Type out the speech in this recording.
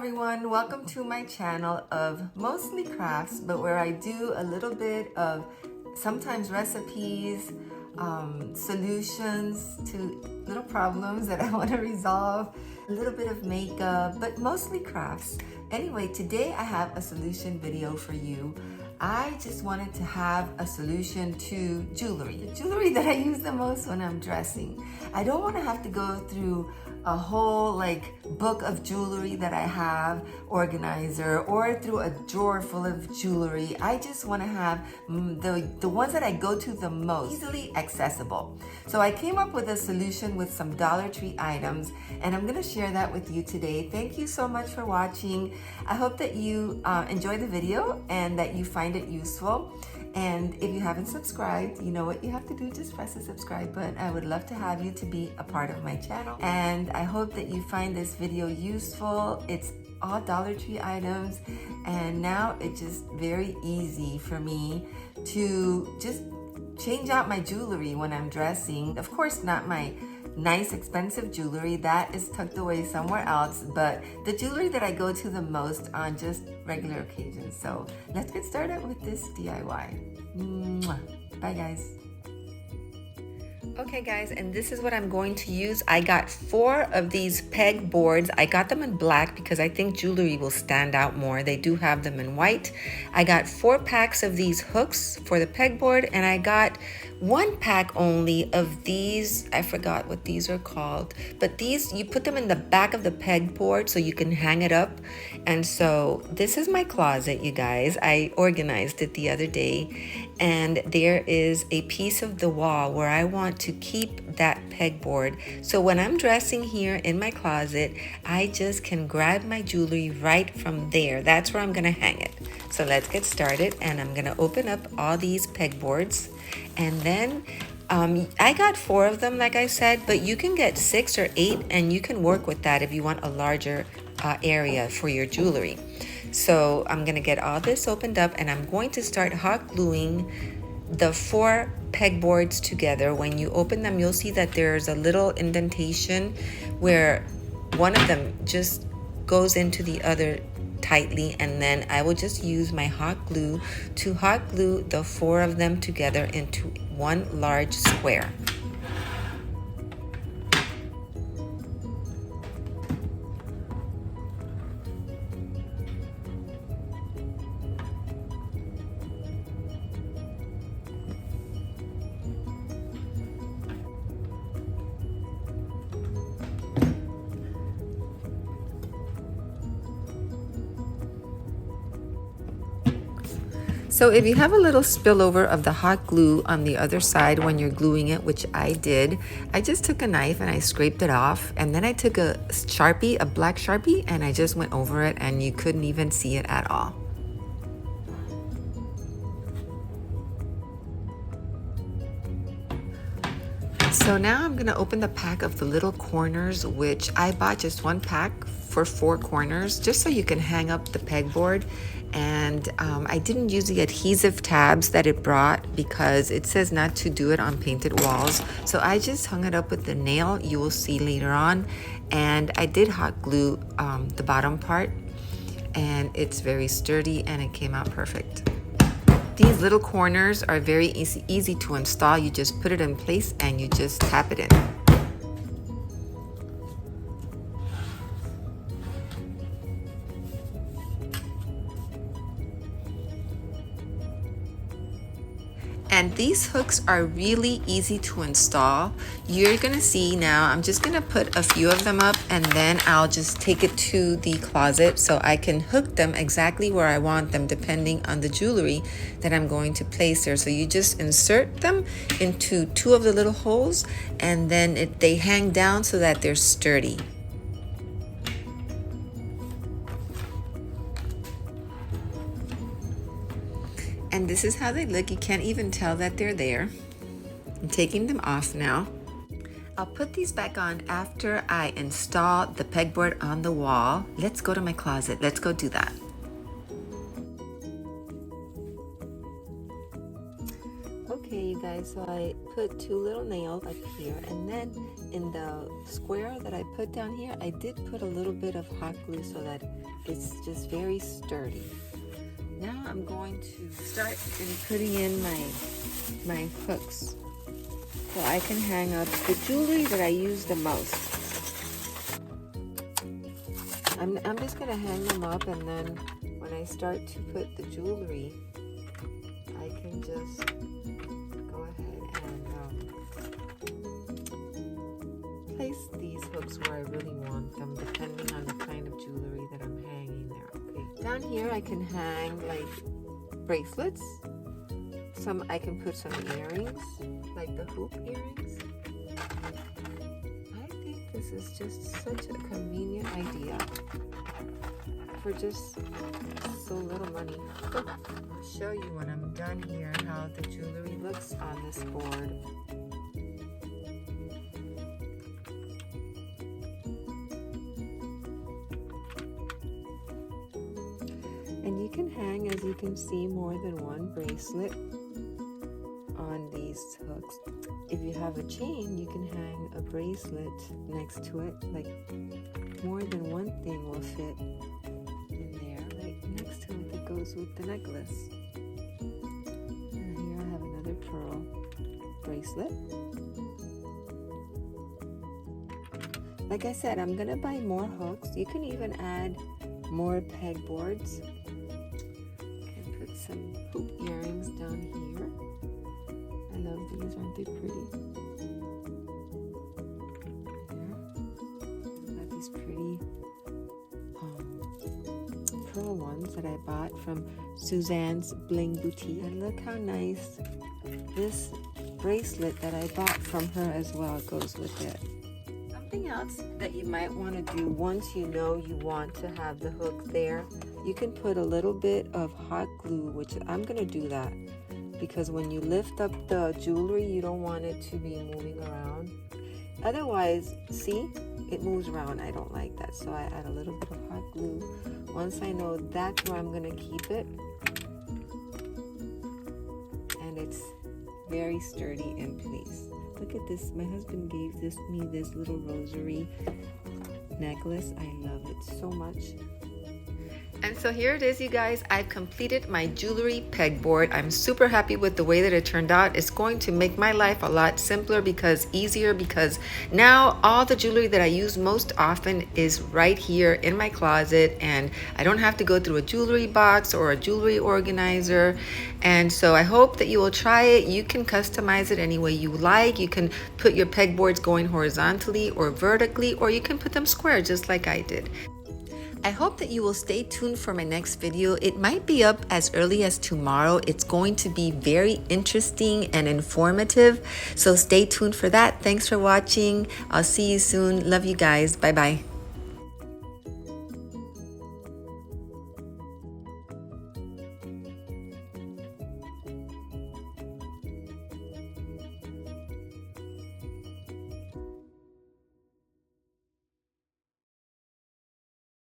everyone, welcome to my channel of mostly crafts, but where I do a little bit of sometimes recipes, solutions to little problems that I want to resolve, a little bit of makeup, but mostly crafts. Anyway, today I have a solution video for you. I just wanted to have a solution to jewelry, the jewelry that I use the most when I'm dressing. I don't want to have to go through a whole book of jewelry that I have, organizer, or through a drawer full of jewelry. I just want to have the ones that I go to the most, easily accessible. So I came up with a solution with some Dollar Tree items, and I'm going to share that with you today. Thank you so much for watching. I hope that you enjoy the video and that you find it useful. And if you haven't subscribed, you know what you have to do, just press the subscribe button. I would love to have you to be a part of my channel. And I hope that you find this video useful. It's all Dollar Tree items, and now it's just very easy for me to just change out my jewelry when I'm dressing. Of course, not my nice expensive jewelry, that is tucked away somewhere else, but the jewelry that I go to the most on just regular occasions. So let's get started with this DIY. Mwah. Bye guys. Okay guys, and this is what I'm going to use. I got 4 of these peg boards. I got them in black because I think jewelry will stand out more. They do have them in white. I got 4 packs of these hooks for the pegboard, and I got 1 pack only of these. I forgot what these are called, but these, you put them in the back of the pegboard so you can hang it up. And so this is my closet, you guys. I organized it the other day, and there is a piece of the wall where I want to keep that pegboard. So when I'm dressing here in my closet, I just can grab my jewelry right from there. That's where I'm gonna hang it. So let's get started, and I'm gonna open up all these pegboards, and then I got 4 of them, like I said, but you can get 6 or 8, and you can work with that if you want a larger area for your jewelry. So I'm gonna get all this opened up, and I'm going to start hot gluing the 4 pegboards together. When you open them, you'll see that there's a little indentation where one of them just goes into the other tightly, and then I will just use my hot glue to hot glue the 4 of them together into one large square. So if you have a little spillover of the hot glue on the other side when you're gluing it, which I did, I just took a knife and I scraped it off, and then I took a Sharpie, a black Sharpie, and I just went over it, and you couldn't even see it at all. So now I'm gonna open the pack of the little corners, which I bought just 1 pack for 4 corners, just so you can hang up the pegboard. And I didn't use the adhesive tabs that it brought because it says not to do it on painted walls. So I just hung it up with the nail, you will see later on. And I did hot glue the bottom part, and it's very sturdy, and it came out perfect. These little corners are very easy to install. You just put it in place and you just tap it in. And these hooks are really easy to install. You're gonna see now, I'm just gonna put a few of them up, and then I'll just take it to the closet so I can hook them exactly where I want them depending on the jewelry that I'm going to place there. So you just insert them into 2 of the little holes, and then they hang down so that they're sturdy. And this is how they look. You can't even tell that they're there. I'm taking them off now. I'll put these back on after I install the pegboard on the wall. Let's go to my closet. Let's go do that. Okay, you guys, so I put two little nails up here, and then in the square that I put down here, I did put a little bit of hot glue so that it's just very sturdy. Now I'm going to start putting in my hooks so I can hang up the jewelry that I use the most. I'm just gonna hang them up, and then when I start to put the jewelry, I can just go ahead and place these hooks where I really want them, depending on the kind of jewelry that I'm hanging there. Okay. Down here I can hang like bracelets. I can put some earrings, like the hoop earrings. I think this is just such a convenient idea for just so little money. I'll show you when I'm done here how the jewelry looks on this board. And you can hang, as you can see, more than one bracelet on these hooks. If you have a chain, you can hang a bracelet next to it, like more than one thing will fit in there, right next to it that goes with the necklace. And here I have another pearl bracelet. Like I said, I'm gonna buy more hooks. You can even add more pegboards. And put some hoop earrings down here. I love these, aren't they pretty? There. Got these pretty pearl ones that I bought from Suzanne's Bling Boutique. And look how nice this bracelet that I bought from her as well goes with it. Something else that you might want to do once you know you want to have the hook there, you can put a little bit of hot glue, which I'm going to do that because when you lift up the jewelry, you don't want it to be moving around. Otherwise, see, it moves around. I don't like that, so I add a little bit of hot glue. Once I know that's where I'm going to keep it, and it's very sturdy in place. Look at this. My husband gave me this little rosary necklace. I love it so much. And so here it is, you guys. I've completed my jewelry pegboard. I'm super happy with the way that it turned out. It's going to make my life a lot simpler because now all the jewelry that I use most often is right here in my closet, and I don't have to go through a jewelry box or a jewelry organizer. And so I hope that you will try it. You can customize it any way you like. You can put your pegboards going horizontally or vertically, or you can put them square just like I did. I hope that you will stay tuned for my next video. It might be up as early as tomorrow. It's going to be very interesting and informative. So stay tuned for that. Thanks for watching. I'll see you soon. Love you guys. Bye-bye.